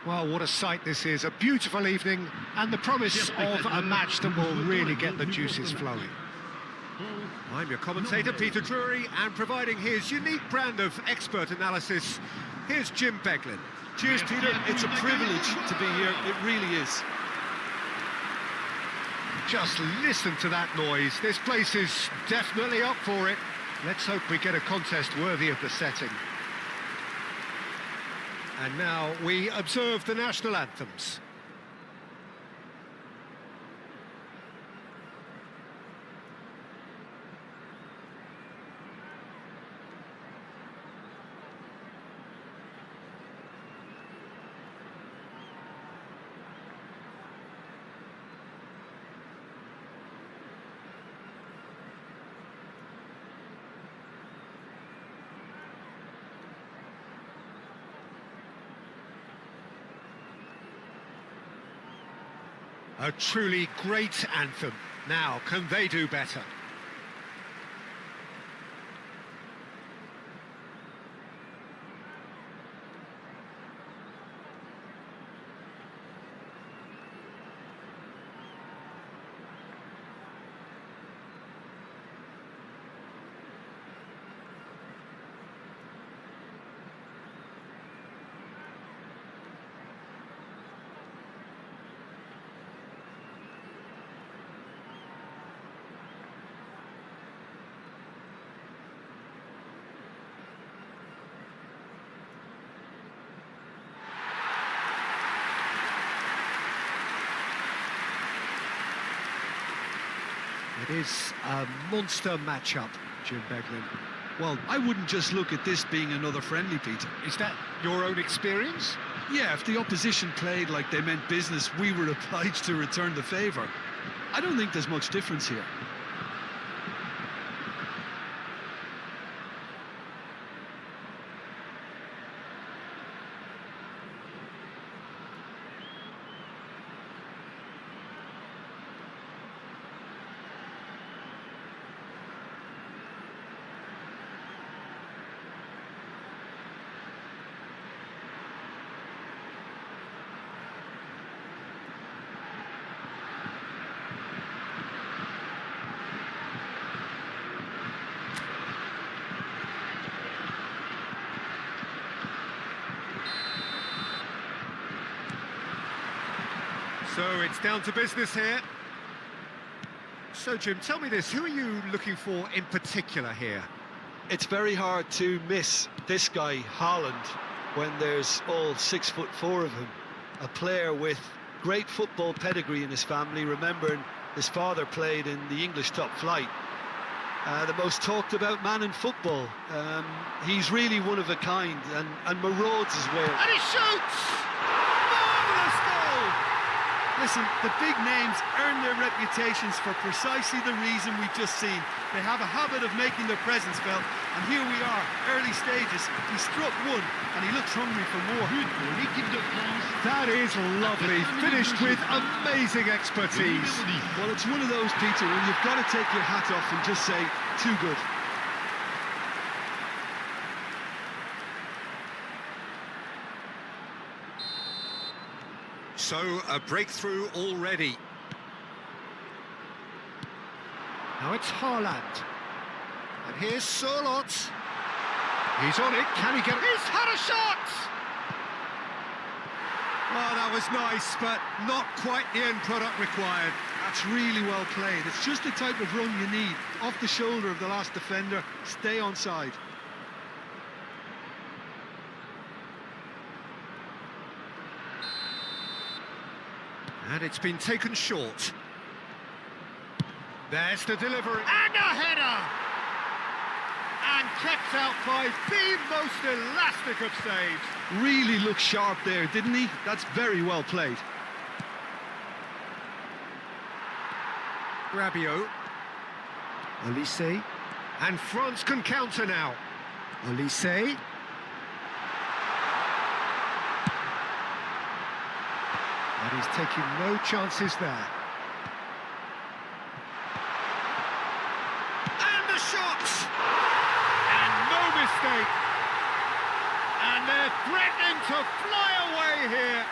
Well, what a sight this is. A beautiful evening and the promise of a match that will really get the juices flowing. I'm your commentator, Peter Drury, and providing his unique brand of expert analysis, here's Jim Beglin. Cheers, Peter. It's a privilege to be here. It really is. Just listen to that noise. This place is definitely up for it. Let's hope we get a contest worthy of the setting. And now we observe the national anthems. A truly great anthem. Now, can they do better? It is a monster matchup, Jim Beglin. Well, I wouldn't just look at this being another friendly, Peter. Is that your own experience? Yeah, if the opposition played like they meant business, we were obliged to return the favour. I don't think there's much difference here. So it's down to business here. So, Jim, tell me this, who are you looking for in particular here? It's very hard to miss this guy, Haaland, when there's all 6'4" of him. A player with great football pedigree in his family, remembering his father played in the English top flight. The most talked about man in football. He's really one of a kind, and marauds as well. And he shoots! Marvellous goal! Listen, the big names earn their reputations for precisely the reason we've just seen. They have a habit of making their presence felt, and here we are, early stages. He struck one, and he looks hungry for more. That is lovely, finished with amazing expertise. Well, it's one of those, Peter, when you've got to take your hat off and just say, too good. So, a breakthrough already. Now it's Haaland. And here's Sørloth. He's on it, can he get it? He's had a shot! Well, that was nice, but not quite the end product required. That's really well played. It's just the type of run you need. Off the shoulder of the last defender, stay onside. And it's been taken short. There's the delivery. And a header! And kept out by the most elastic of saves. Really looked sharp there, didn't he? That's very well played. Rabiot. Olise. And France can counter now. Olise. And he's taking no chances there. And the shot! And no mistake! And they're threatening to fly away here.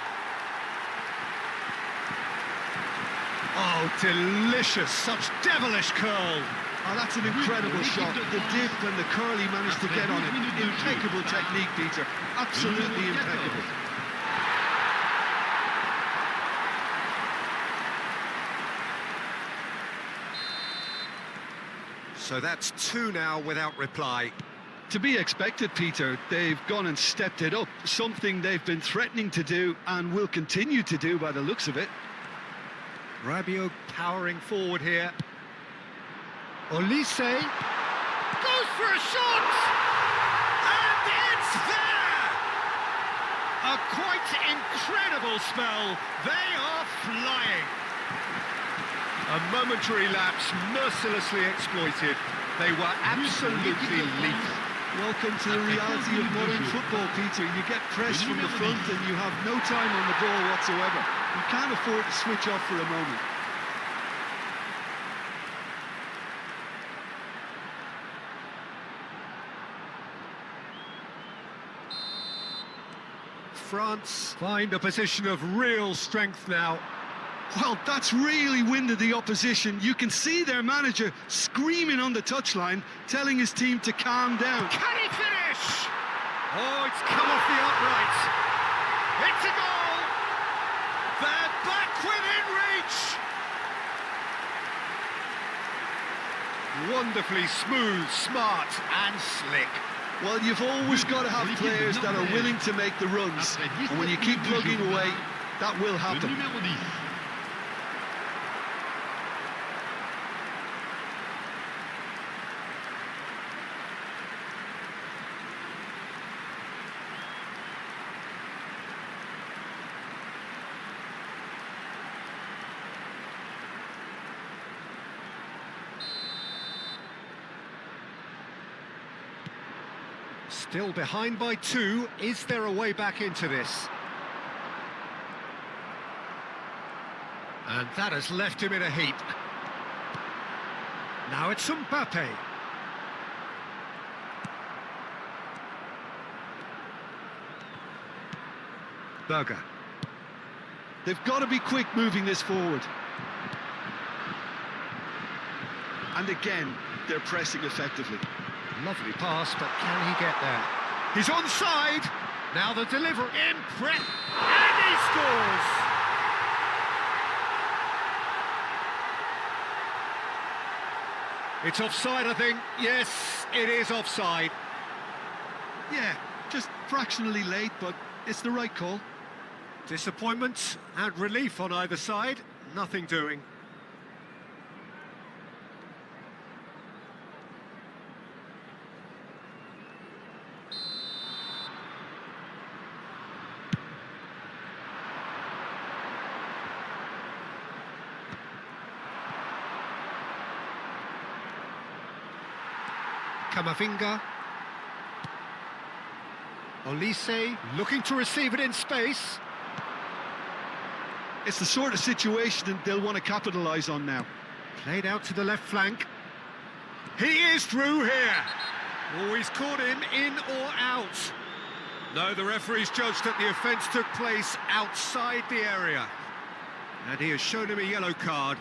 Oh, delicious, such devilish curl. Oh, that's an incredible shot. The dip and the curl he managed to get on it. Impeccable technique, Peter. Absolutely impeccable. So that's two now without reply. To be expected, Peter. They've gone and stepped it up. Something they've been threatening to do and will continue to do by the looks of it. Rabiot powering forward here. Olise goes for a shot! And it's there! A quite incredible spell. They are flying. A momentary lapse mercilessly exploited. They were absolutely lethal. Welcome to the reality of modern football, Peter. You get pressed from the front and you have no time on the ball whatsoever. You can't afford to switch off for a moment. France find a position of real strength now. Well, that's really winded the opposition. You can see their manager screaming on the touchline, telling his team to calm down. Can he finish? Oh, it's come off the upright. It's a goal. They're back within reach. Wonderfully smooth, smart and slick. Well, you've always got to have players that are willing to make the runs. And when you keep plugging away, that will happen. Still behind by 2. Is there a way back into this? And that has left him in a heap. Now it's Mbappe. Berger. They've got to be quick moving this forward. And again, they're pressing effectively. Lovely pass, but can he get there? He's onside. Now the delivery. And he scores! It's offside, I think. Yes, it is offside. Yeah, just fractionally late, but it's the right call. Disappointment and relief on either side. Nothing doing. Camavinga. Olise looking to receive it in space. It's the sort of situation they'll want to capitalise on now. Played out to the left flank. He is through here. Oh, he's caught him in or out. No, the referee's judged that the offence took place outside the area. And he has shown him a yellow card.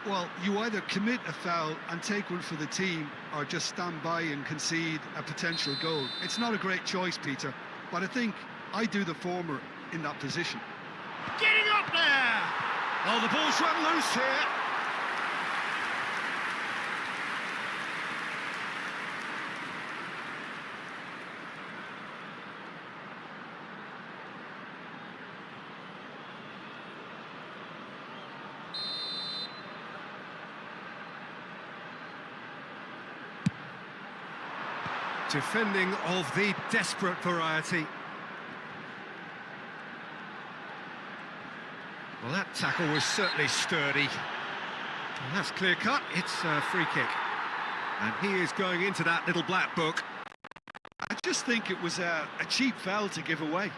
Well, you either commit a foul and take one for the team, or just stand by and concede a potential goal. It's not a great choice, Peter, but I think I do the former in that position. Getting up there! Oh, the ball's run loose here. Defending of the desperate variety. Well, that tackle was certainly sturdy. And that's clear cut. It's a free kick. And he is going into that little black book. I just think it was a cheap foul to give away.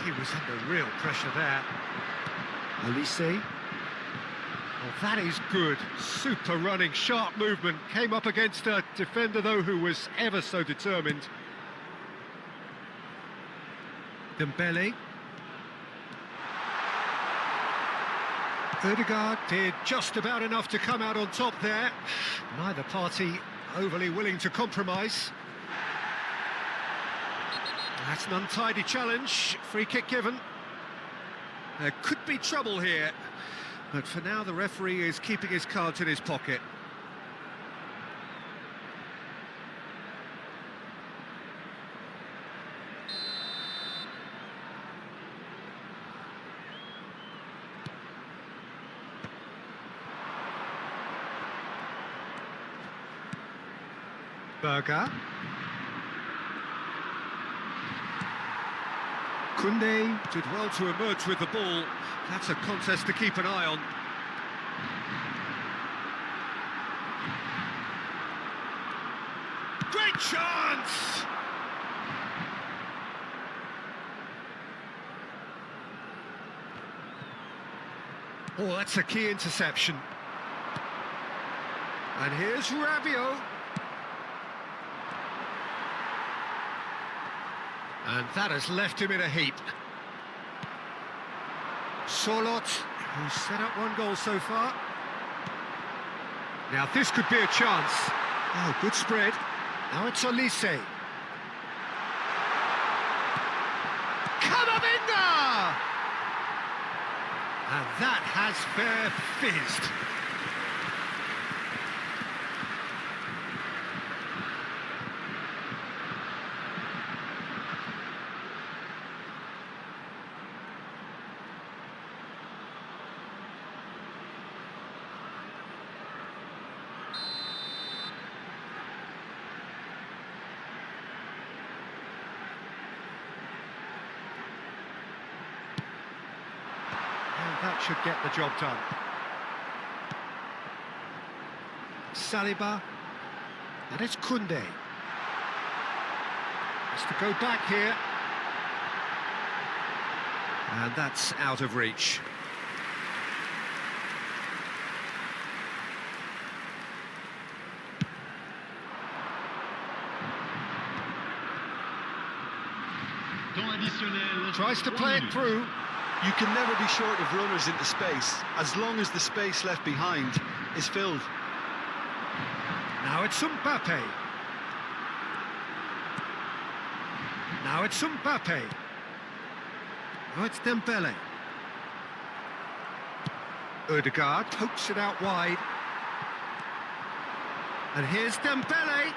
He was under real pressure there. Olise. Oh, that is good. Super running, sharp movement. Came up against a defender, though, who was ever so determined. Dembele. Ødegaard did just about enough to come out on top there. Neither party overly willing to compromise. That's an untidy challenge. Free kick given. There could be trouble here. But for now, the referee is keeping his cards in his pocket. Berger. Koundé did well to emerge with the ball. That's a contest to keep an eye on. Great chance! Oh, that's a key interception. And here's Rabiot. And that has left him in a heap. Sorloth, who's set up one goal so far. Now this could be a chance. Oh, good spread. Now it's Olise. Camavinga! And that has fair fizzed. That should get the job done. Saliba. And it's Koundé. Has to go back here. And that's out of reach. Tries to play it through. You can never be short of runners into space, as long as the space left behind is filled. Now it's Mbappe. Now it's Mbappe. Now it's Dembele. Odegaard pokes it out wide. And here's Dembele.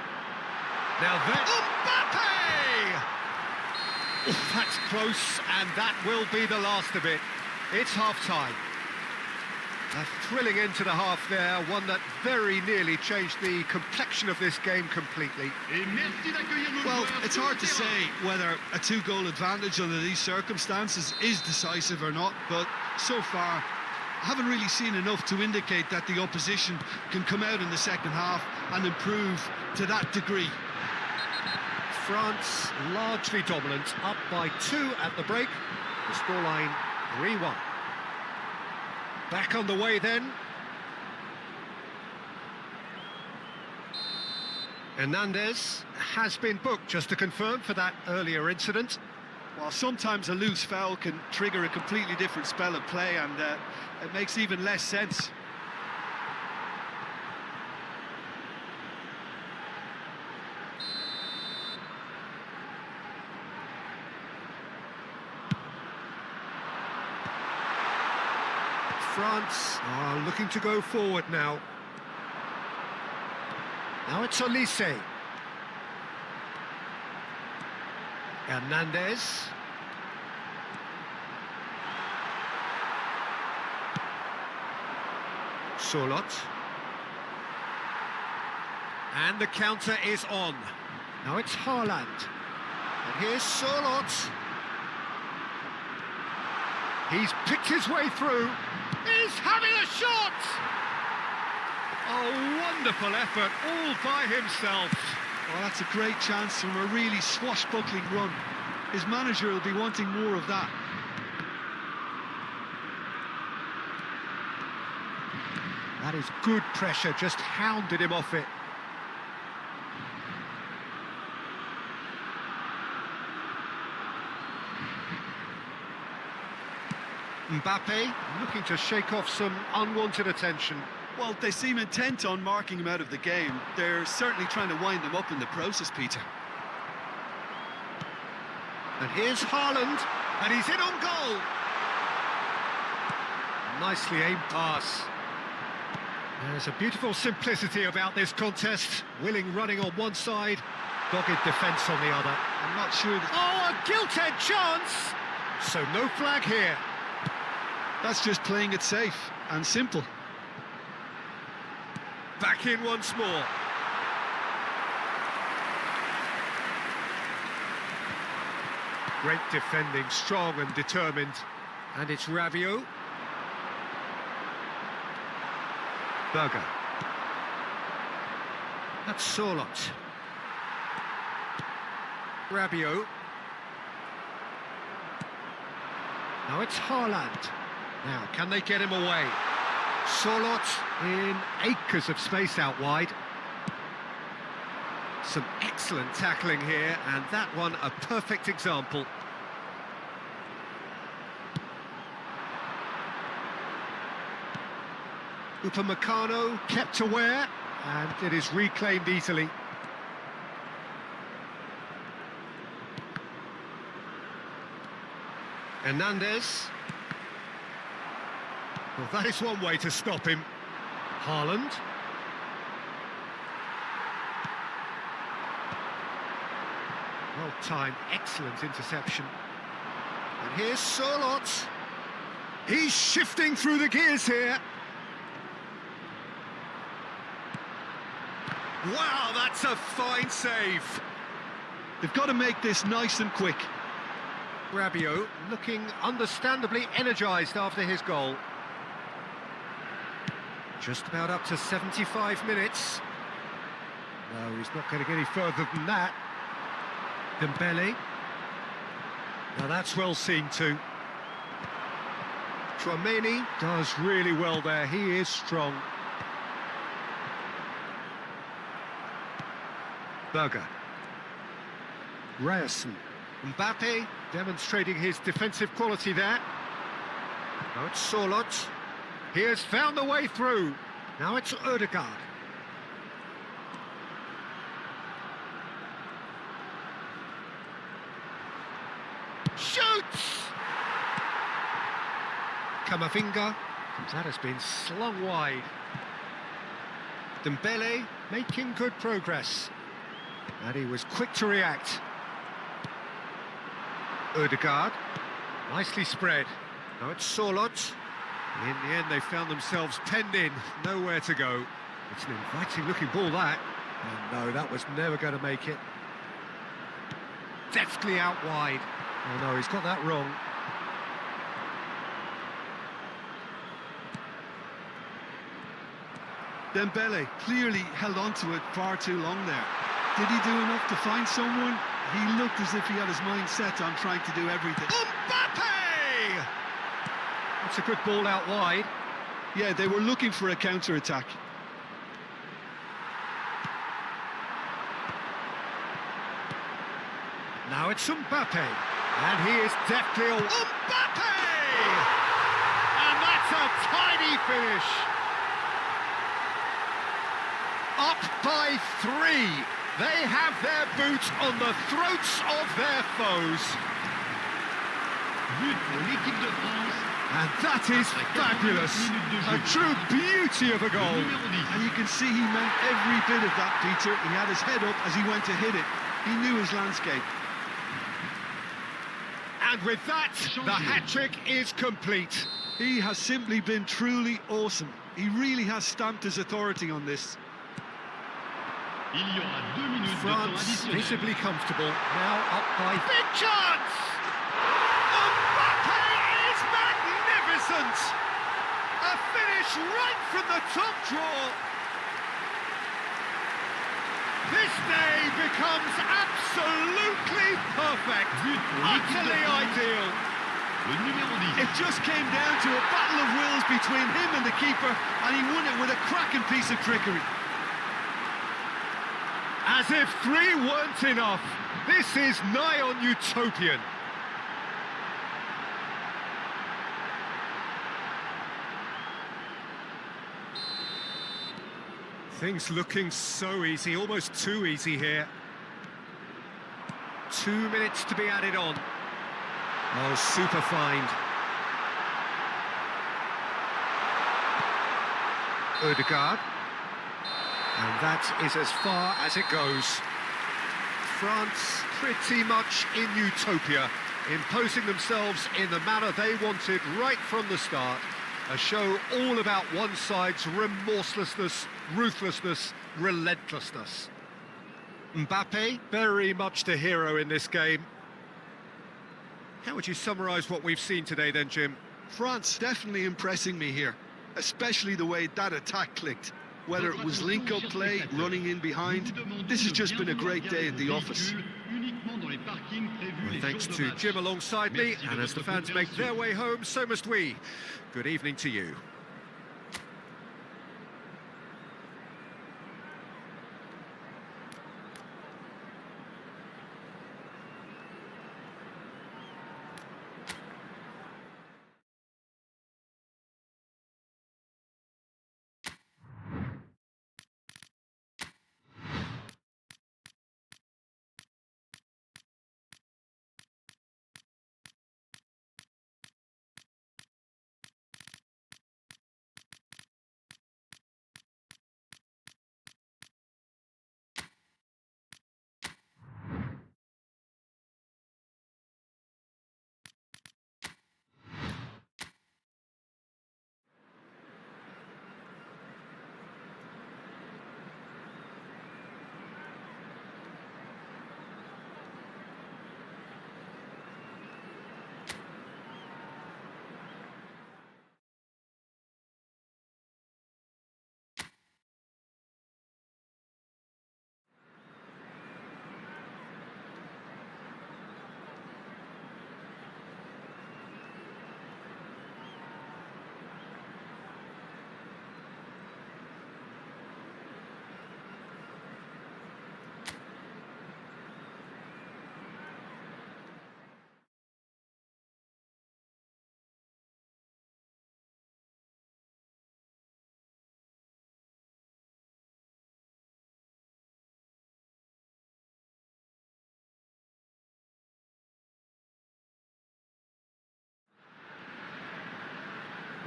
Now then, Mbappe! Oh, that's close, and that will be the last of it. It's half-time. A thrilling end to the half there, one that very nearly changed the complexion of this game completely. Well, it's hard to say whether a two-goal advantage under these circumstances is decisive or not, but so far, I haven't really seen enough to indicate that the opposition can come out in the second half and improve to that degree. France largely dominant, up by 2 at the break. The scoreline 3-1. Back on the way then. Hernandez has been booked, just to confirm, for that earlier incident. Well, sometimes a loose foul can trigger a completely different spell of play, and it makes even less sense. France are looking to go forward now. Now it's Olise. Hernandez. Solot. And the counter is on. Now it's Haaland. And here's Solot. He's picked his way through. He's having a shot! A wonderful effort, all by himself. Well, that's a great chance from a really swashbuckling run. His manager will be wanting more of that. That is good pressure, just hounded him off it. Mbappe looking to shake off some unwanted attention. Well, they seem intent on marking him out of the game. They're certainly trying to wind him up in the process, Peter. And here's Haaland, and he's in on goal. Nicely aimed pass. There's a beautiful simplicity about this contest. Willing running on one side, dogged defence on the other. I'm not sure that... Oh, a gilt-edged chance! So no flag here. That's just playing it safe and simple. Back in once more. Great defending, strong and determined. And it's Rabiot. Berger. That's Solot. Rabiot. Now it's Haaland. Now, can they get him away? Solot in acres of space out wide. Some excellent tackling here, and that one a perfect example. Upamecano kept aware, and it is reclaimed easily. Hernandez. Well, that is one way to stop him. Haaland. Well timed, excellent interception. And here's Solot. He's shifting through the gears here. Wow, that's a fine save. They've got to make this nice and quick. Rabiot looking understandably energised after his goal. Just about up to 75 minutes. No, he's not getting any further than that. Dembele. Now that's well seen too. Chouameni does really well there, he is strong. Berger. Ryerson. Mbappe demonstrating his defensive quality there. Now it's Sorloth. He has found the way through. Now it's Ødegaard. Shoots! Camavinga. That has been slung wide. Dembele making good progress. And he was quick to react. Ødegaard. Nicely spread. Now it's Sorloth. In the end, they found themselves penned in, nowhere to go. It's an inviting-looking ball, that. And no, that was never going to make it. Deftly out wide. Oh no, he's got that wrong. Dembele clearly held on to it far too long there. Did he do enough to find someone? He looked as if he had his mind set on trying to do everything. Mbappe! That's a good ball out wide. Yeah, they were looking for a counter-attack. Now it's Mbappe. And he is deftly... Mbappe! And that's a tiny finish. Up by 3. They have their boot on the throats of their foes. And that is fabulous. A true beauty of a goal. And you can see he meant every bit of that, Peter. He had his head up as he went to hit it. He knew his landscape. And with that, the hat-trick is complete. He has simply been truly awesome. He really has stamped his authority on this. France visibly comfortable, now up by... Big chance! Mbappe is magnificent! A finish right from the top draw. This day becomes absolutely perfect, utterly ideal. It just came down to a battle of wills between him and the keeper, and he won it with a cracking piece of trickery. As if 3 weren't enough, this is nigh on utopian. Things looking so easy, almost too easy here. 2 minutes to be added on. Oh, super find. Ødegaard. And that is as far as it goes. France pretty much in utopia, imposing themselves in the manner they wanted right from the start. A show all about one side's remorselessness, ruthlessness, relentlessness. Mbappe, very much the hero in this game. How would you summarise what we've seen today then, Jim? France definitely impressing me here, especially the way that attack clicked. Whether it was link-up play, running in behind, this has just been a great day at the office. Well, thanks to Jim alongside me, and as the fans make their way home, so must we. Good evening to you.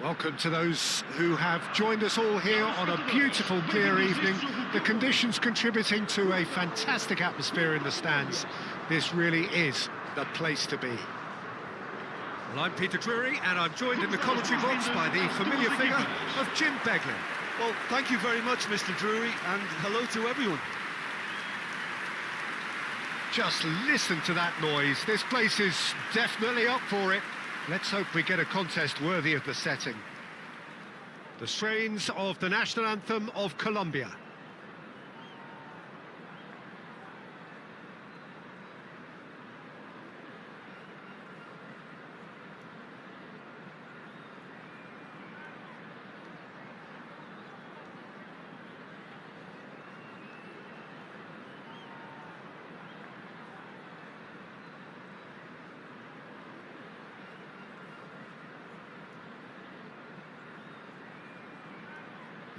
Welcome to those who have joined us all here on a beautiful, clear evening. The conditions contributing to a fantastic atmosphere in the stands. This really is the place to be. Well, I'm Peter Drury, and I'm joined in the commentary box by the familiar figure of Jim Beglin. Well, thank you very much, Mr. Drury, and hello to everyone. Just listen to that noise. This place is definitely up for it. Let's hope we get a contest worthy of the setting. The strains of the national anthem of Colombia.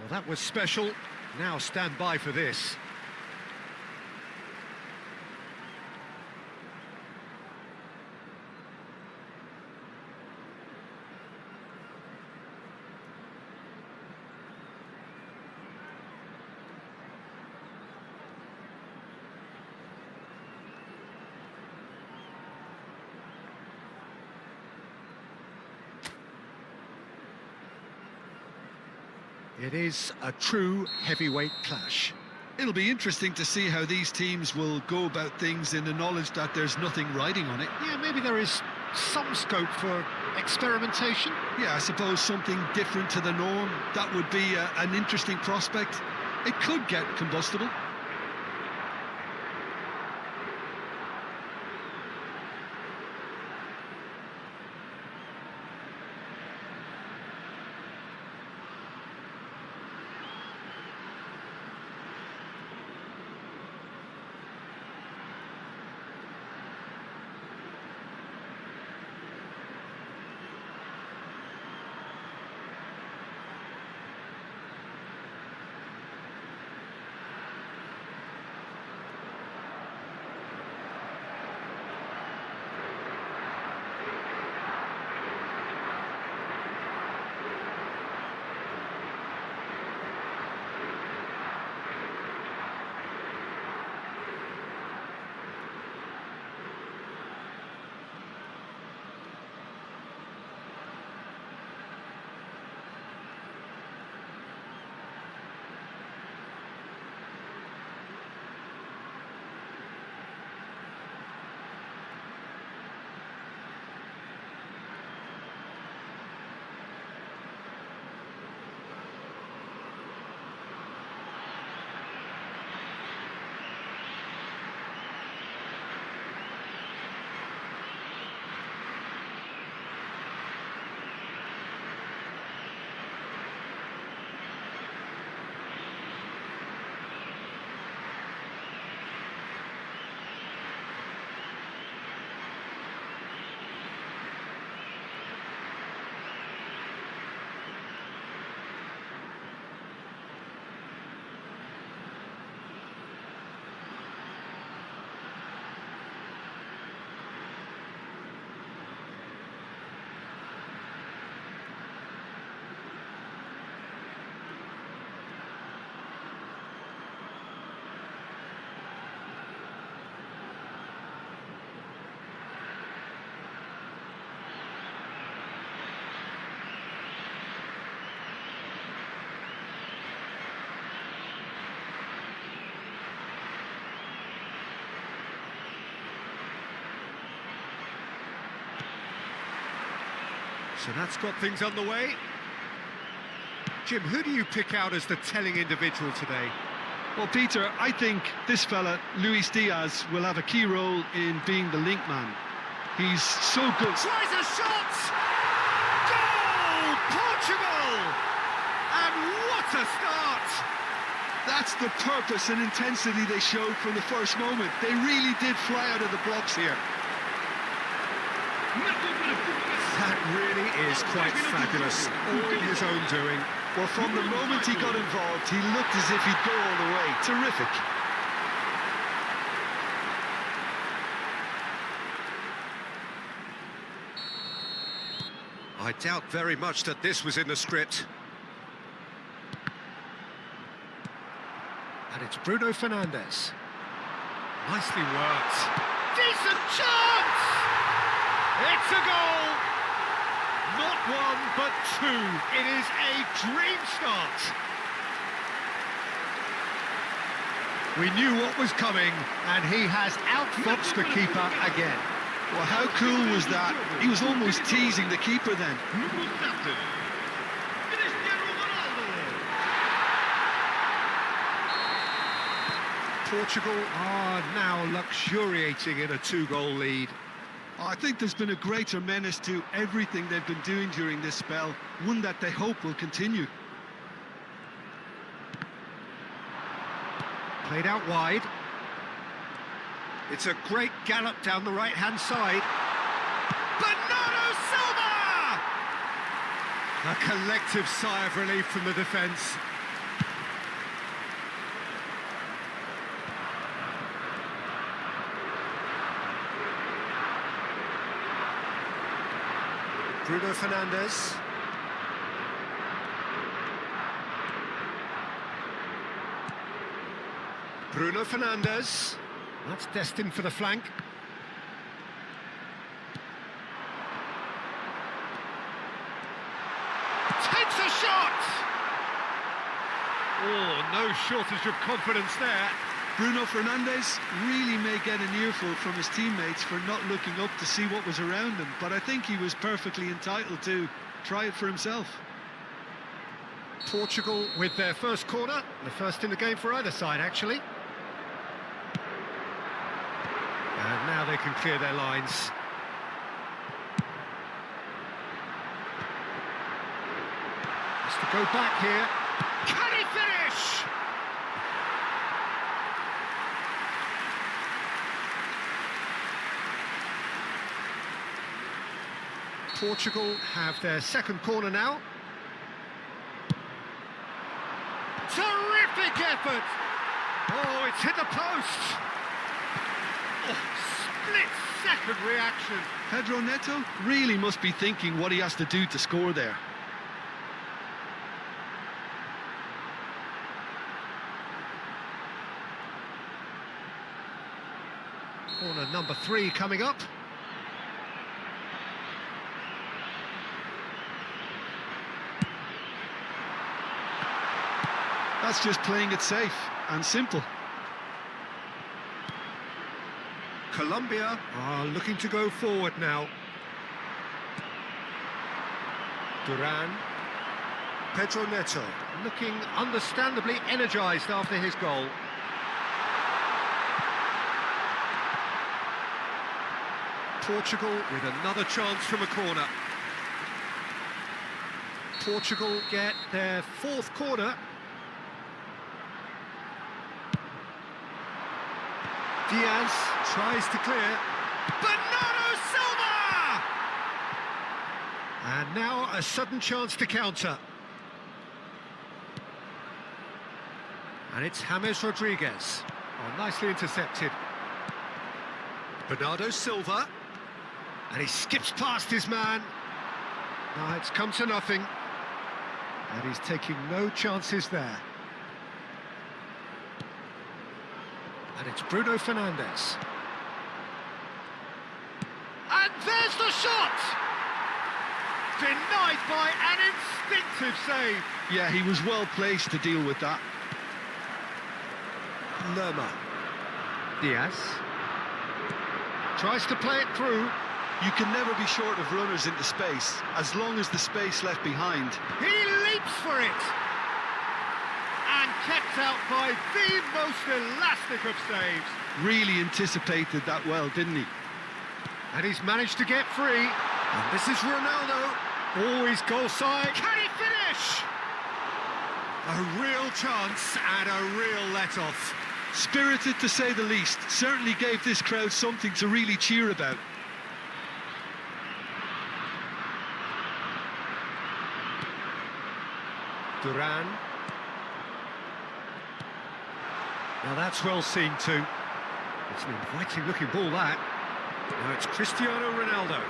Well, that was special. Now stand by for this. It is a true heavyweight clash. It'll be interesting to see how these teams will go about things in the knowledge that there's nothing riding on it. Yeah, maybe there is some scope for experimentation. Yeah, I suppose something different to the norm. That would be an interesting prospect. It could get combustible. So that's got things underway. Jim, who do you pick out as the telling individual today? Well, Peter, I think this fella, Luis Diaz, will have a key role in being the link man. He's so good. Tries a shot! Goal! Portugal! And what a start! That's the purpose and intensity they showed from the first moment. They really did fly out of the blocks here. That really is quite fabulous. All his own doing. Well, from the moment he got involved, he looked as if he'd go all the way. Terrific. I doubt very much that this was in the script. And it's Bruno Fernandes. Nicely worked. Decent chance! It's a goal! Not one, but two. It is a dream start. We knew what was coming, and he has outfoxed the keeper again. Well, how cool was that? He was almost teasing the keeper then. Portugal are now luxuriating in a two-goal lead. I think there's been a greater menace to everything they've been doing during this spell, one that they hope will continue. Played out wide. It's a great gallop down the right-hand side. Bernardo Silva! A collective sigh of relief from the defence. Bruno Fernandes. Bruno Fernandes. That's destined for the flank. Takes a shot! Oh, no shortage of confidence there. Bruno Fernandes really may get an earful from his teammates for not looking up to see what was around him, but I think he was perfectly entitled to try it for himself. Portugal with their first corner, the first in the game for either side, actually. And now they can clear their lines. Has to go back here. Can he finish? Portugal have their second corner now. Terrific effort! Oh, it's hit the post! Oh, split-second reaction. Pedro Neto really must be thinking what he has to do to score there. Corner number 3 coming up. That's just playing it safe and simple. Colombia are looking to go forward now. Duran. Pedro Neto looking understandably energised after his goal. Portugal with another chance from a corner. Portugal get their fourth corner. Diaz tries to clear. Bernardo Silva! And now a sudden chance to counter. And it's James Rodriguez. Oh, nicely intercepted. Bernardo Silva. And he skips past his man. Now it's come to nothing. And he's taking no chances there. And it's Bruno Fernandes. And there's the shot! Denied by an instinctive save. Yeah, he was well placed to deal with that. Lerma. Diaz. Tries to play it through. You can never be short of runners into space, as long as the space left behind. He leaps for it! And kept out by the most elastic of saves. Really anticipated that well, didn't he? And he's managed to get free. And this is Ronaldo. Always goal side. Can he finish? A real chance and a real let-off. Spirited to say the least. Certainly gave this crowd something to really cheer about. Duran. Now that's well seen too. It's an inviting looking ball, that. Now it's Cristiano Ronaldo.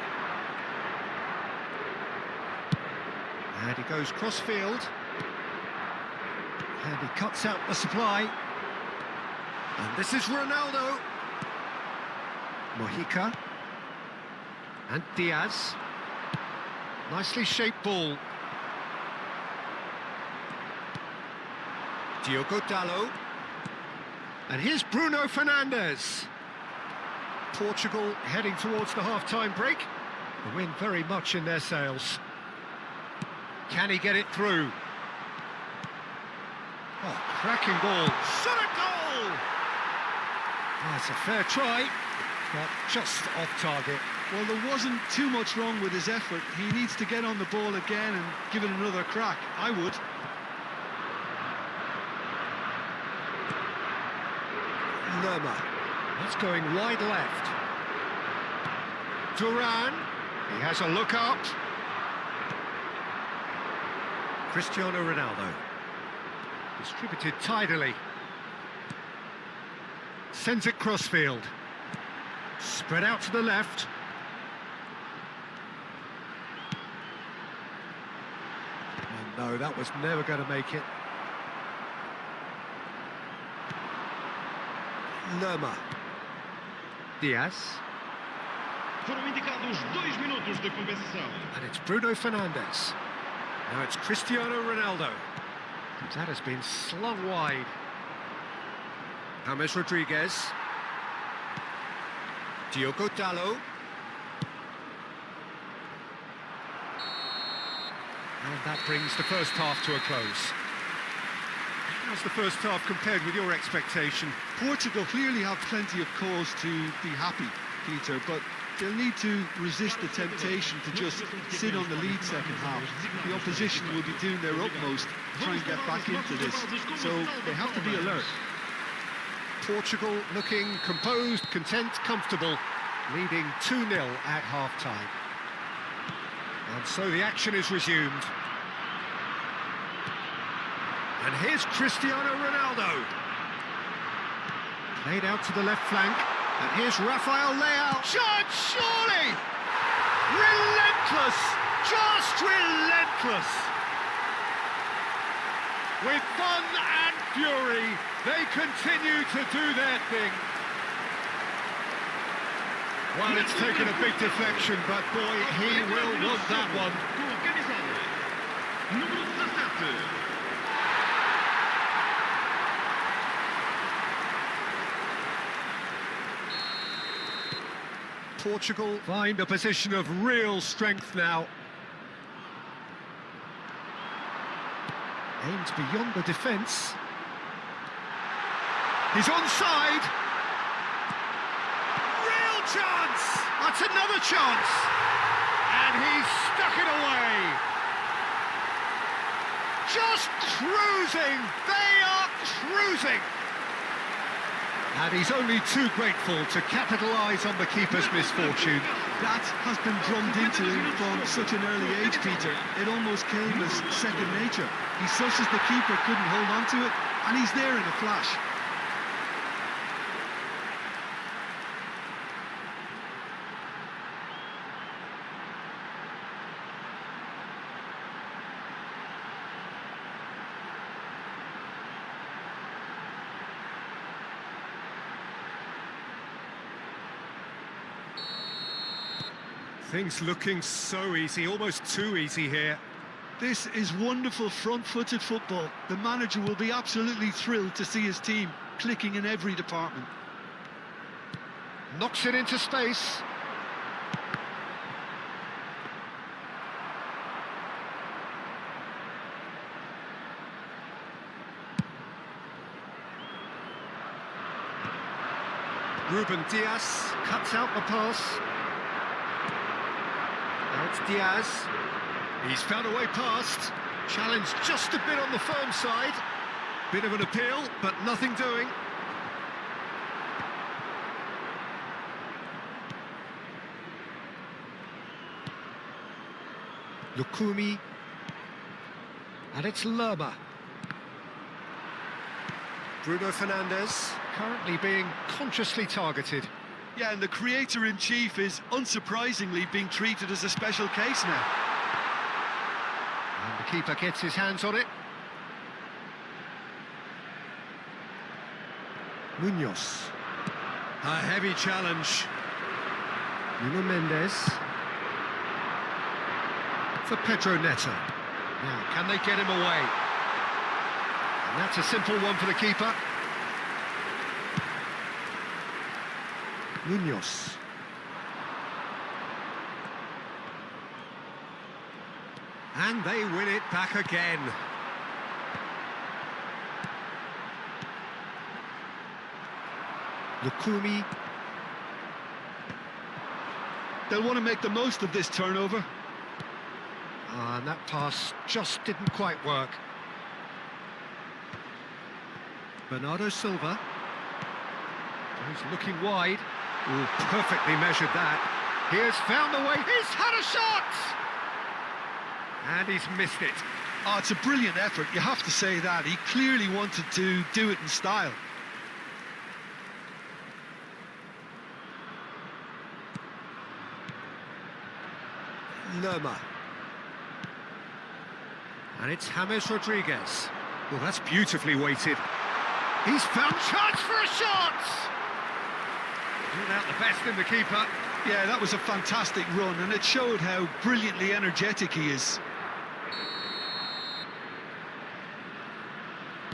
And he goes cross-field. And he cuts out the supply. And this is Ronaldo. Muhid. And Diaz. Nicely shaped ball. Diogo Dalot. And here's Bruno Fernandes. Portugal heading towards the half-time break. The wind very much in their sails. Can he get it through? Oh, cracking ball. Shot a goal! That's a fair try, but just off target. Well, there wasn't too much wrong with his effort. He needs to get on the ball again and give it another crack. I would. Lerma. That's going wide left. Duran. He has a look up. Cristiano Ronaldo. Distributed tidily. Sends it crossfield. Spread out to the left. Oh no, that was never going to make it. Lerma. Diaz. Foram indicados 2 minutos de compensação. And it's Bruno Fernandes. Now it's Cristiano Ronaldo. That has been slung wide. James Rodriguez. Diogo Dalot. And that brings the first half to a close. How's the first half compared with your expectation? Portugal clearly have plenty of cause to be happy, Peter, but they'll need to resist the temptation to just sit on the lead second half. The opposition will be doing their utmost to try and get back into this, so they have to be alert. Portugal looking composed, content, comfortable, leading 2-0 at half-time. And so the action is resumed. And here's Cristiano Ronaldo. Played out to the left flank. And here's Rafael Leao. Shot, surely! Relentless! Just relentless! With fun and fury, they continue to do their thing. Well, it's taken a big deflection, but boy, he will want that one. Número 17. Portugal find a position of real strength now. Aims beyond the defence. He's onside. Real chance! That's another chance! And he's stuck it away. Just cruising! They are cruising! And he's only too grateful to capitalise on the keeper's misfortune. That has been drummed into him from such an early age, Peter. It almost came as second nature. He susses the keeper couldn't hold on to it, and he's there in a flash. Things looking so easy, almost too easy here. This is wonderful front-footed football. The manager will be absolutely thrilled to see his team clicking in every department. Knocks it into space. Ruben Diaz cuts out the pass. Now it's Diaz. He's found a way past. Challenged just a bit on the firm side. Bit of an appeal, but nothing doing. Lukumi. And it's Lerma. Bruno Fernandes, currently being consciously targeted. Yeah, and the creator-in-chief is unsurprisingly being treated as a special case now. And the keeper gets his hands on it. Munoz. A heavy challenge. Nuno Mendes. For Pedro Neto. Now, can they get him away? And that's a simple one for the keeper. Munoz. And they win it back again. Lukumi. They'll want to make the most of this turnover. And that pass just didn't quite work. Bernardo Silva. He's looking wide. Ooh, perfectly measured that. He has found the way. He's had a shot! And he's missed it. Oh, it's a brilliant effort, you have to say that. He clearly wanted to do it in style. Lerma. And it's James Rodriguez. Well, that's beautifully weighted. He's found chance for a shot! Ruled out the best in the keeper. Yeah, that was a fantastic run, and it showed how brilliantly energetic he is.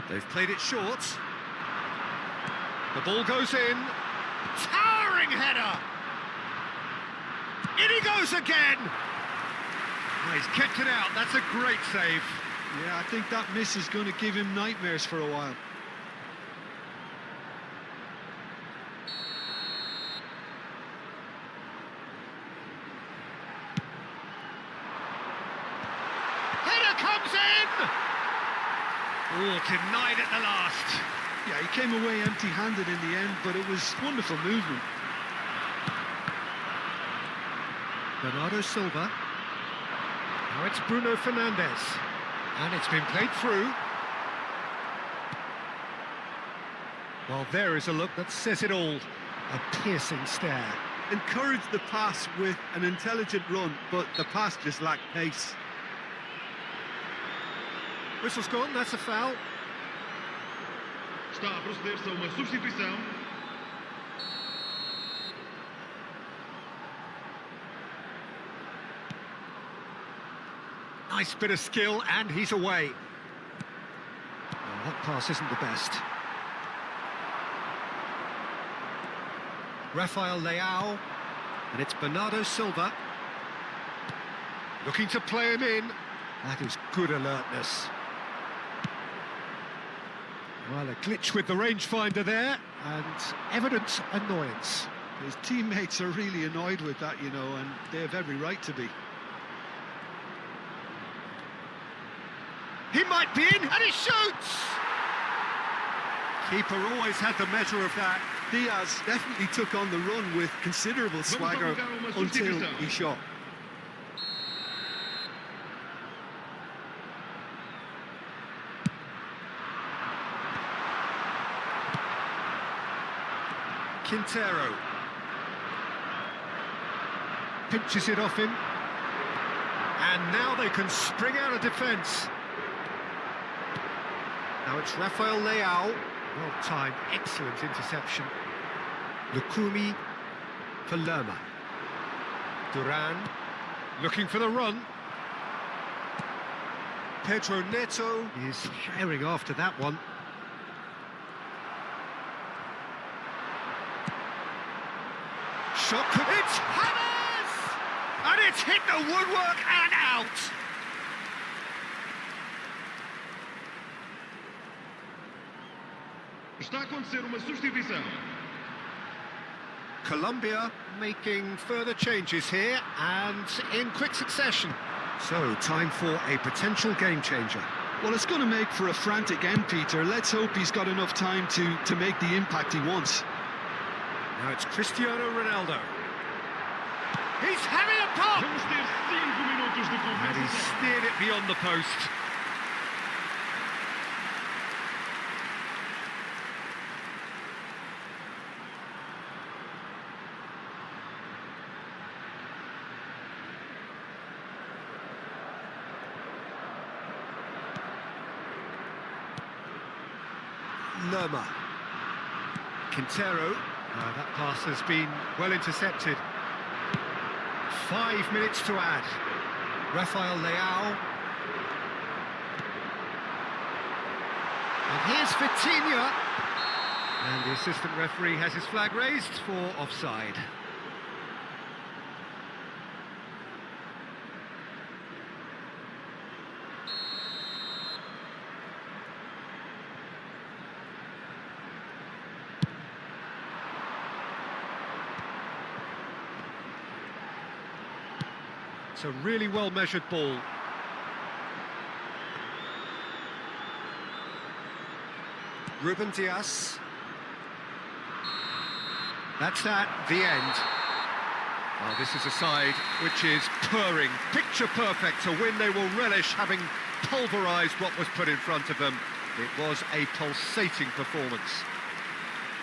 They've played it short. The ball goes in. Towering header! In he goes again! Oh, he's kept it out. That's a great save. Yeah, I think that miss is going to give him nightmares for a while. Header comes in! Oh, denied at the last. Yeah, he came away empty-handed in the end, but it was wonderful movement. Bernardo Silva. Now it's Bruno Fernandes. And it's been played through. Well, there is a look that says it all. A piercing stare. Encouraged the pass with an intelligent run, but the pass just lacked pace. Whistle's gone, that's a foul. Está a proceder-se a uma substituição. Nice bit of skill, and he's away. Oh, that pass isn't the best. Rafael Leao, and it's Bernardo Silva. Looking to play him in. That is good alertness. Well, a glitch with the rangefinder there, and evident annoyance. His teammates are really annoyed with that, you know, and they have every right to be. He might be in, and he shoots! Keeper always had the measure of that. Diaz definitely took on the run with considerable swagger until he shot. Quintero. Pinches it off him. And now they can spring out of defence. Now it's Rafael Leao. Well timed, excellent interception. Lukumi for Lerma. Duran looking for the run. Pedro Neto is firing after that one. Shot, it's Hammers! And it's hit the woodwork and out! Está a acontecer uma substituição. Colombia making further changes here and in quick succession. So, time for a potential game changer. Well, it's going to make for a frantic end, Peter. Let's hope he's got enough time to make the impact he wants. Now it's Cristiano Ronaldo. He's having a pop! Vamos ter 5 minutos de And he's compensação. steered it beyond the post. Lerma. Quintero. That pass has been well intercepted. 5 minutes to add. Rafael Leao. And here's Vitinha. And the assistant referee has his flag raised for offside. It's a really well-measured ball. Ruben Dias. That's that, the end. Well, this is a side which is purring, picture perfect, a win they will relish, having pulverised what was put in front of them. It was a pulsating performance.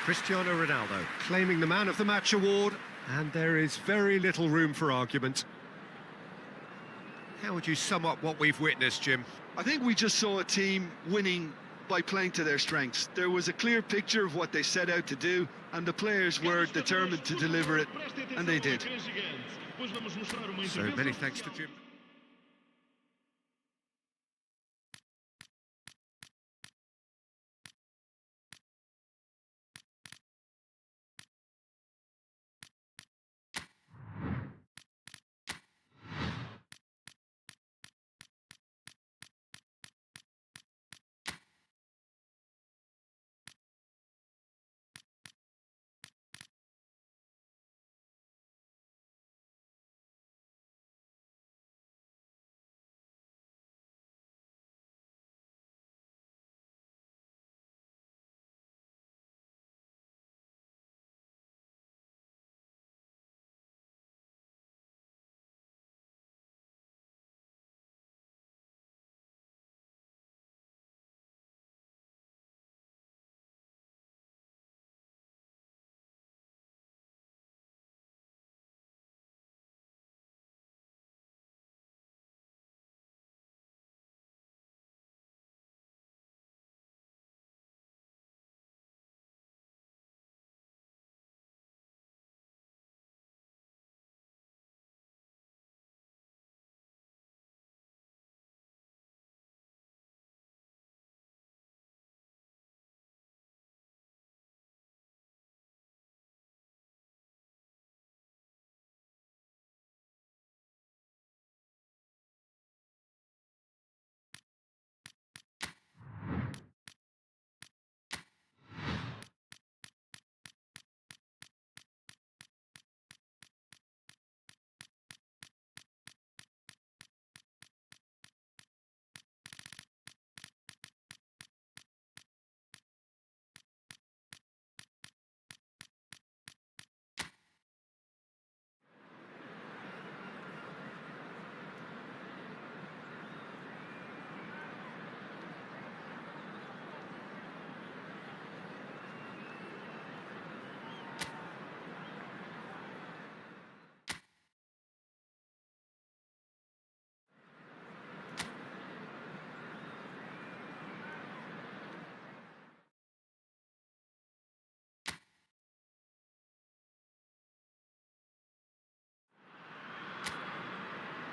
Cristiano Ronaldo claiming the Man of the Match award, and there is very little room for argument. How would you sum up what we've witnessed, Jim? I think we just saw a team winning by playing to their strengths. There was a clear picture of what they set out to do, and the players were determined to deliver it, and they did. So many thanks to Jim.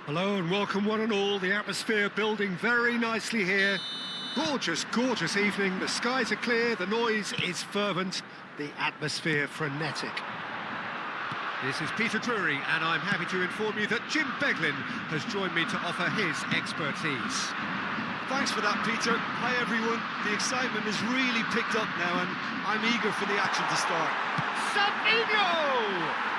Hello and welcome one and all. The atmosphere building very nicely here. Gorgeous, gorgeous evening. The skies are clear, the noise is fervent, the atmosphere frenetic. This is Peter Drury, and I'm happy to inform you that Jim Beglin has joined me to offer his expertise. Thanks for that, Peter. Hi, everyone. The excitement has really picked up now, and I'm eager for the action to start. Savinho!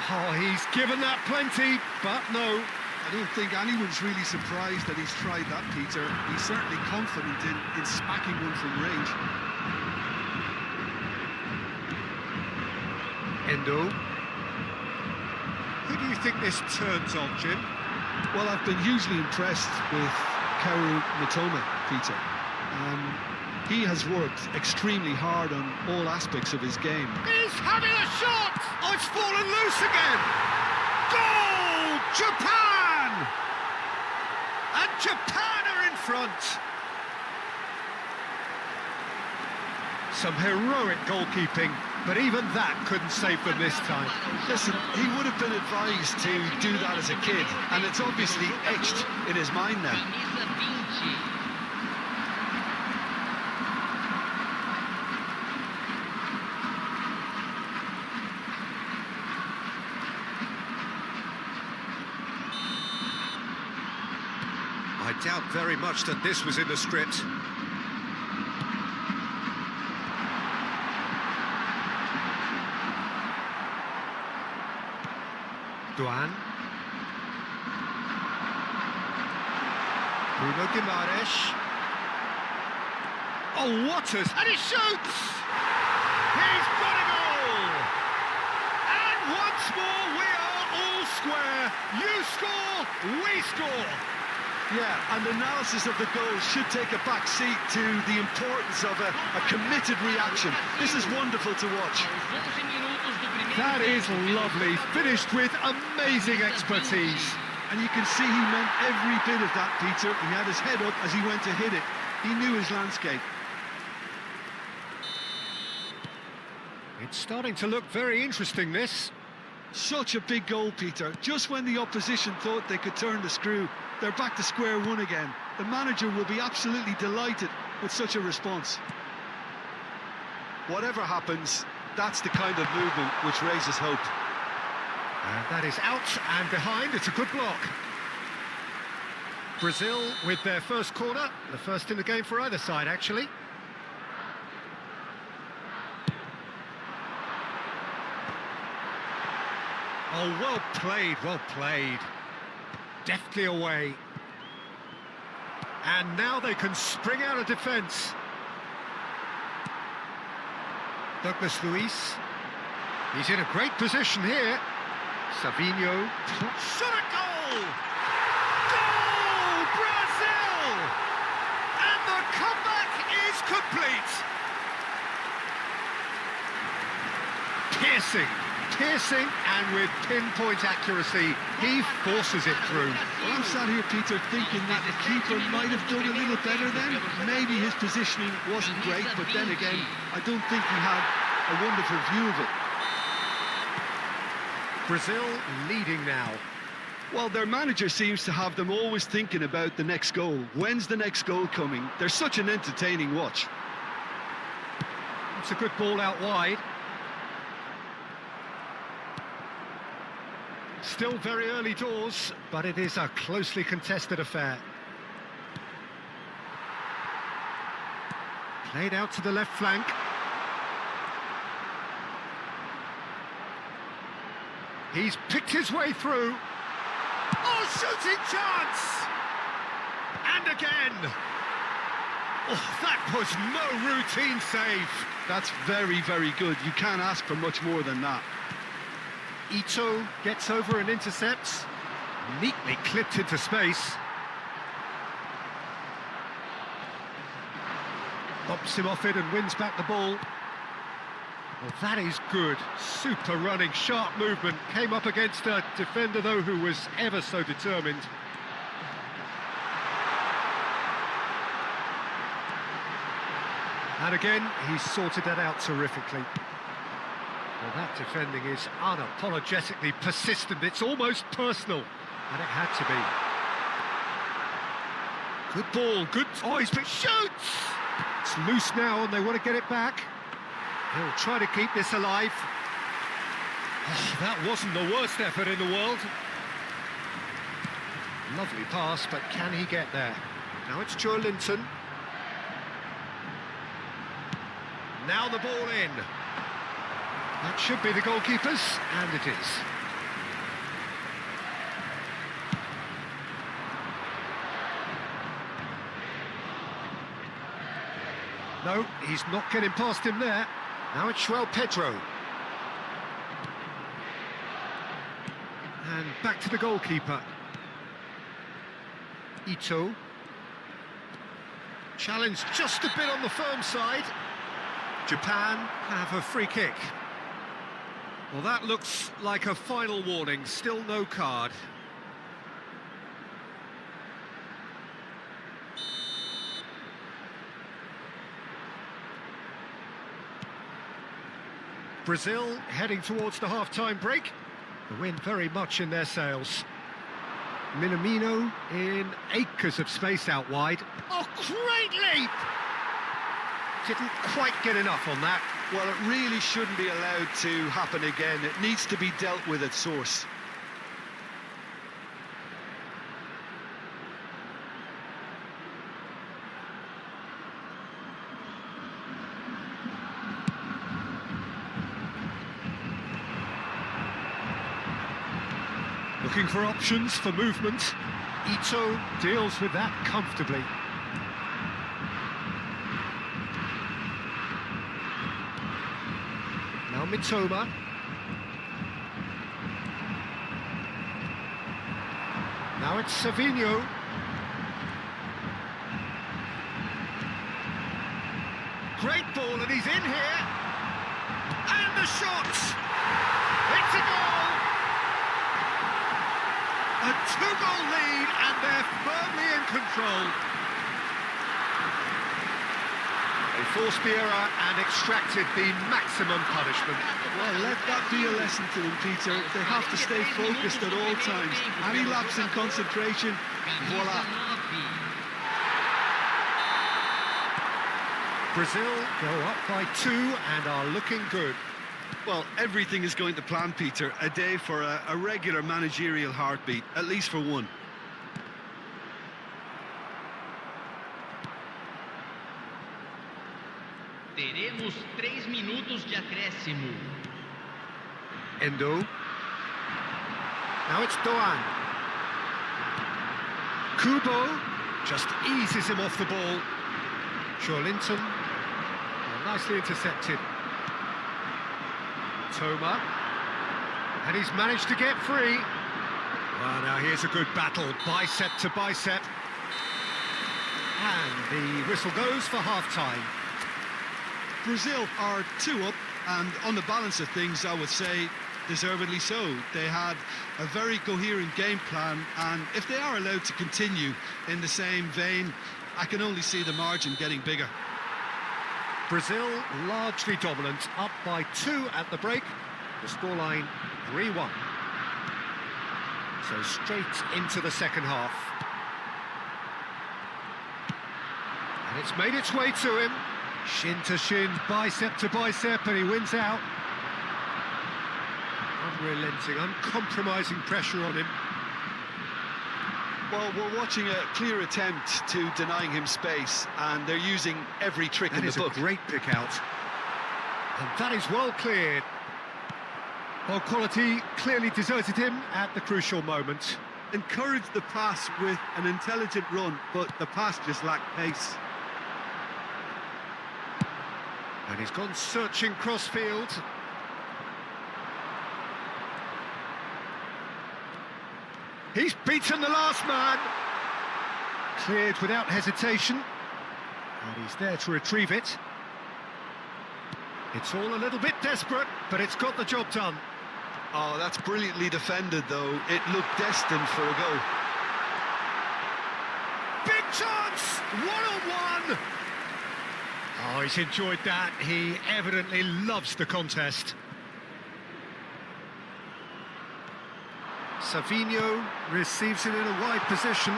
Oh, he's given that plenty, but no. I don't think anyone's really surprised that he's tried that, Peter. He's certainly confident in smacking one from range. Endo. Who do you think this turns on, Jim? Well, I've been hugely impressed with Kaoru Mitoma, Peter. He has worked extremely hard on all aspects of his game. He's having a shot! Oh, it's fallen loose again! Goal! Japan! And Japan are in front! Some heroic goalkeeping, but even that couldn't save them this time. Listen, he would have been advised to do that as a kid, and it's obviously etched in his mind now. I doubt very much that this was in the script. Duan. Bruno Guimaraes. Oh, what a... And he shoots! He's got a goal! And once more we are all square. You score, we score. Yeah, and analysis of the goal should take a back seat to the importance of a committed reaction. This is wonderful to watch. That is lovely, finished with amazing expertise. And you can see he meant every bit of that, Peter. He had his head up as he went to hit it. He knew his landscape. It's starting to look very interesting, this. Such a big goal, Peter. Just when the opposition thought they could turn the screw, they're back to square one again. The manager will be absolutely delighted with such a response. Whatever happens, that's the kind of movement which raises hope. And that is out and behind. It's a good block. Brazil with their first corner, the first in the game for either side, actually. Oh, well played, well played. Deftly away. And now they can spring out of defence. Douglas Luiz. He's in a great position here. Savinho. Shot a goal! Goal! Brazil! And the comeback is complete. Piercing, and with pinpoint accuracy, he forces it through. Well, I'm sat here, Peter, thinking that the keeper might have done a little better then. Maybe his positioning wasn't great, but then again, I don't think he had a wonderful view of it. Brazil leading now. Well, their manager seems to have them always thinking about the next goal. When's the next goal coming? They're such an entertaining watch. It's a good ball out wide. Still very early doors, but it is a closely contested affair. Played out to the left flank. He's picked his way through. Oh, shooting chance! And again! Oh, that was no routine save. That's very, very good. You can't ask for much more than that. Ito gets over and intercepts. Neatly clipped into space. Bops him off it and wins back the ball. Well, that is good. Super running, sharp movement. Came up against a defender, though, who was ever so determined. And again, he sorted that out terrifically. Well, that defending is unapologetically persistent. It's almost personal, and it had to be. Good ball, good... Oh, he's been... Shoots! It's loose now, and they want to get it back. He'll try to keep this alive. Oh, that wasn't the worst effort in the world. Lovely pass, but can he get there? Now it's Joe Linton. Now the ball in. That should be the goalkeepers, and it is. No, he's not getting past him there. Now it's João Pedro. And back to the goalkeeper. Ito. Challenge just a bit on the firm side. Japan have a free kick. Well, that looks like a final warning. Still no card. Brazil heading towards the half-time break. The wind very much in their sails. Minamino in acres of space out wide. Oh, great leap! Didn't quite get enough on that. Well, it really shouldn't be allowed to happen again. It needs to be dealt with at source. Looking for options for movement. Ito deals with that comfortably. Now Mitoma. Now it's Savinho. Great ball, and he's in here. And the shot! It's a goal! A two-goal lead, and they're firmly in control. They forced the error and extracted the maximum punishment. Well, let that be a lesson to them, Peter. They have to stay focused at all times. Any lapse in concentration, voila. Brazil go up by 2 and are looking good. Well, everything is going to plan, Peter. A day for a regular managerial heartbeat, at least for one. Teremos 3 minutos de acréscimo. Endo. Now it's Doan. Kubo just eases him off the ball. Linton, nicely intercepted. Toma, and he's managed to get free. Well, now here's a good battle, bicep to bicep. And the whistle goes for half-time. Brazil are 2 up, and on the balance of things, I would say deservedly so. They had a very coherent game plan, and if they are allowed to continue in the same vein, I can only see the margin getting bigger. Brazil largely dominant, up by 2 at the break. The scoreline 3-1. So straight into the second half. And it's made its way to him. Shin to shin, bicep to bicep, and he wins out. Unrelenting, uncompromising pressure on him. Well, we're watching a clear attempt to denying him space, and they're using every trick in the book. That is a great pick out. And that is well cleared. Well, quality clearly deserted him at the crucial moment. Encouraged the pass with an intelligent run, but the pass just lacked pace. And he's gone searching crossfield. He's beaten the last man. Cleared without hesitation. And he's there to retrieve it. It's all a little bit desperate, but it's got the job done. Oh, that's brilliantly defended, though. It looked destined for a goal. Big chance! 1-on-1! Oh, he's enjoyed that. He evidently loves the contest. Savinho receives it in a wide position.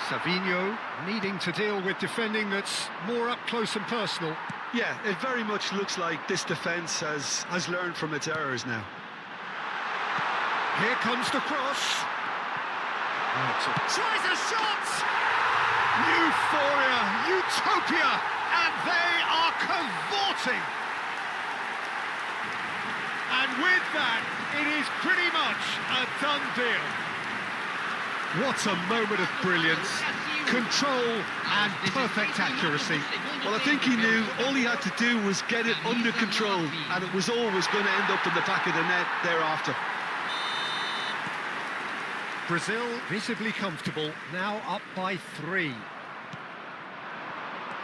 Savinho needing to deal with defending that's more up close and personal. Yeah, it very much looks like this defence has learned from its errors now. Here comes the cross. Tries a shot! Euphoria, utopia, and they are cavorting. And with that, it is pretty much a done deal. What a moment of brilliance, control and perfect accuracy. Well, I think he knew all he had to do was get it under control, and it was always going to end up in the back of the net thereafter. Brazil visibly comfortable, now up by 3.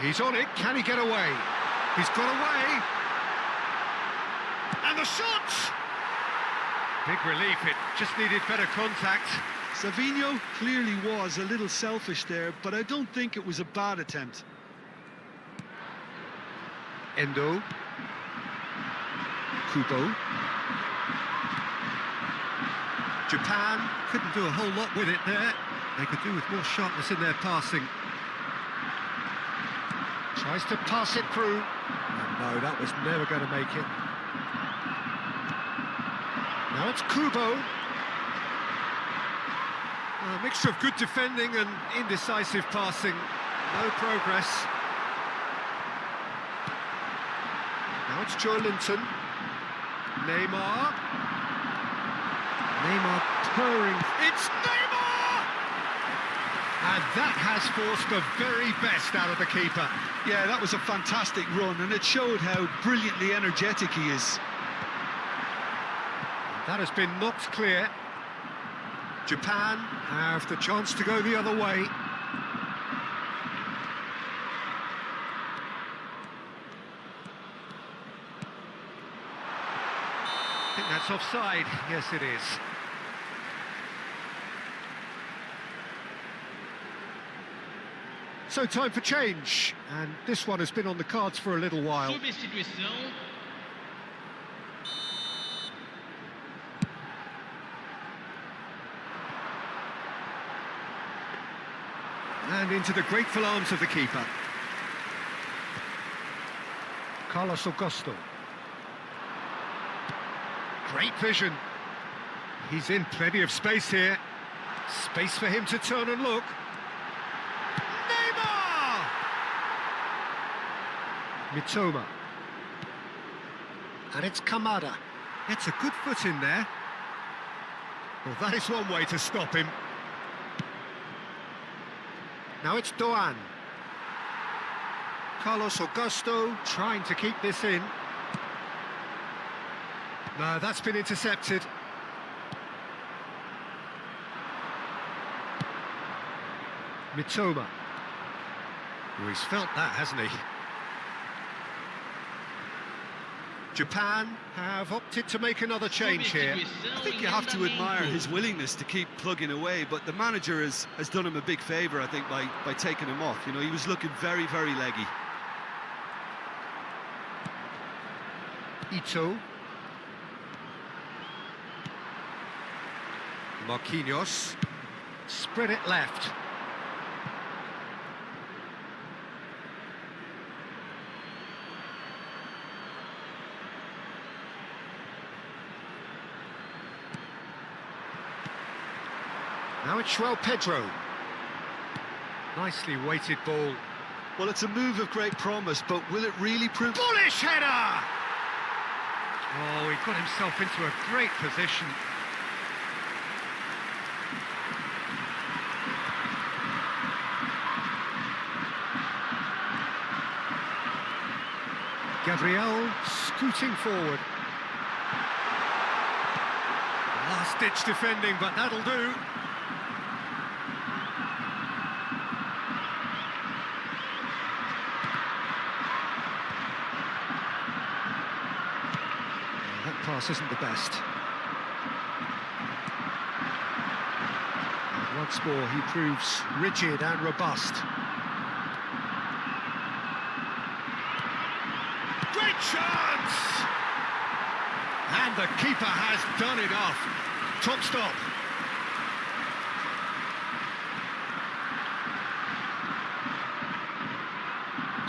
He's on it, can he get away? He's got away. And the shot! Big relief, it just needed better contact. Savinho clearly was a little selfish there, but I don't think it was a bad attempt. Endo. Kubo. Japan couldn't do a whole lot with it there. They could do with more sharpness in their passing. Tries to pass it through. And no, that was never going to make it. Now it's Kubo. A mixture of good defending and indecisive passing. No progress. Now it's Joe Linton. Neymar. Neymar purring. It's Neymar! And that has forced the very best out of the keeper. Yeah, that was a fantastic run, and it showed how brilliantly energetic he is. That has been knocked clear. Japan have the chance to go the other way. I think that's offside. Yes, it is. So time for change, and this one has been on the cards for a little while. Substituição. And into the grateful arms of the keeper. Carlos Augusto. Great vision. He's in plenty of space here. Space for him to turn and look. Neymar! Mitoma. And it's Kamada. It's a good foot in there. Well, that is one way to stop him. Now it's Doan. Carlos Augusto trying to keep this in. No, that's been intercepted. Mitoma. Oh, he's felt that, hasn't he? Japan have opted to make another change here. I think you have to admire his willingness to keep plugging away, but the manager has done him a big favour, I think, by taking him off. You know, he was looking very, very leggy. Ito. Marquinhos. Spread it left. Now it's João Pedro. Nicely weighted ball. Well, it's a move of great promise, but will it really prove... Bullish header! Oh, he got himself into a great position. Gabriel scooting forward. Last-ditch defending, but that'll do. That pass isn't the best. And once more, he proves rigid and robust. Great chance! And the keeper has done it off. Top stop.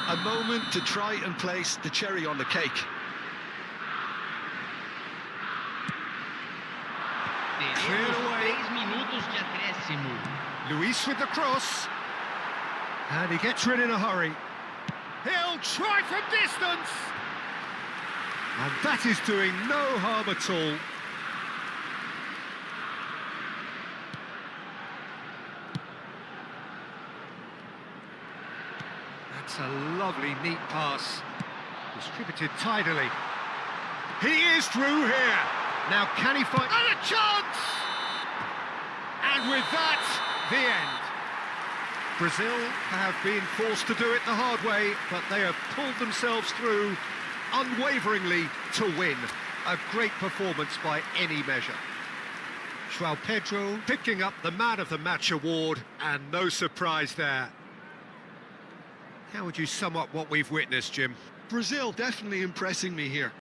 A moment to try and place the cherry on the cake. Cleared away. 3 minutos de acréscimo. Luis with the cross. And he gets rid in a hurry. He'll try from distance. And that is doing no harm at all. That's a lovely, neat pass. Distributed tidily. He is through here. Now can he find... And a chance! And with that, the end. Brazil have been forced to do it the hard way, but they have pulled themselves through unwaveringly to win. A great performance by any measure. João Pedro picking up the Man of the Match award, and no surprise there. How would you sum up what we've witnessed, Jim? Brazil definitely impressing me here.